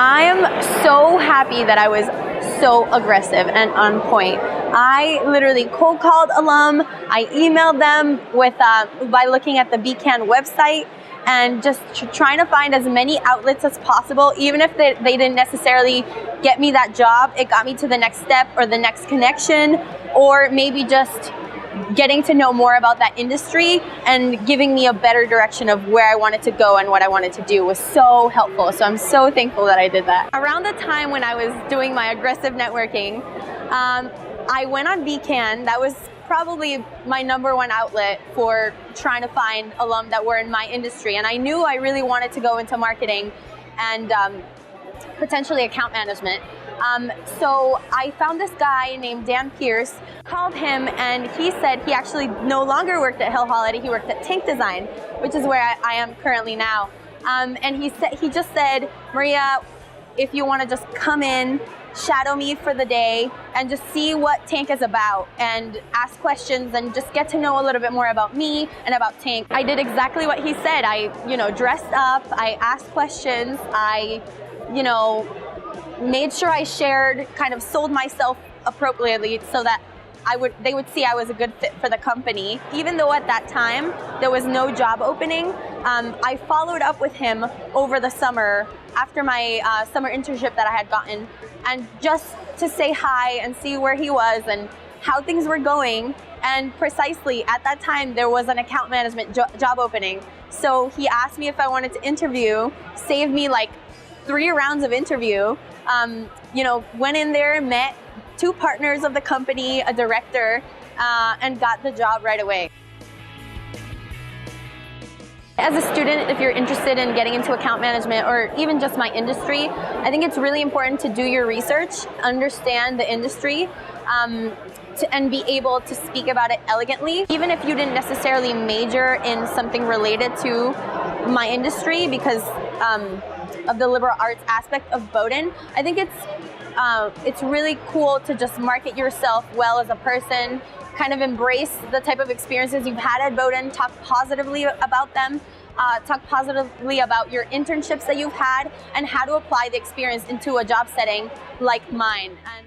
I am so happy that I was so aggressive and on point. I literally cold called alum. I emailed them with by looking at the BCAN website and just trying to find as many outlets as possible. Even if they didn't necessarily get me that job, it got me to the next step or the next connection, or maybe just getting to know more about that industry and giving me a better direction of where I wanted to go and what I wanted to do was so helpful. So I'm so thankful that I did that. Around the time when I was doing my aggressive networking, I went on BCAN. That was probably my #1 outlet for trying to find alum that were in my industry. And I knew I really wanted to go into marketing and potentially account management. So I found this guy named Dan Pierce, called him, and he said he actually no longer worked at Hill Holiday. He worked at Tank Design, which is where I am currently now. And he just said, Maria, if you want to just come in, shadow me for the day and just see what Tank is about and ask questions and just get to know a little bit more about me and about Tank. I did exactly what he said. I, dressed up, I asked questions, I, made sure I shared, kind of sold myself appropriately so that they would see I was a good fit for the company. Even though at that time there was no job opening, I followed up with him over the summer after my summer internship that I had gotten, and just to say hi and see where he was and how things were going. And precisely at that time there was an account management job opening. So he asked me if I wanted to interview, saved me like 3 rounds of interview. Went in there, met 2 partners of the company, a director, and got the job right away. As a student, if you're interested in getting into account management or even just my industry, I think it's really important to do your research, understand the industry, and be able to speak about it elegantly. Even if you didn't necessarily major in something related to my industry because of the liberal arts aspect of Bowdoin, I think it's really cool to just market yourself well as a person, kind of embrace the type of experiences you've had at Bowdoin, talk positively about them, talk positively about your internships that you've had and how to apply the experience into a job setting like mine. And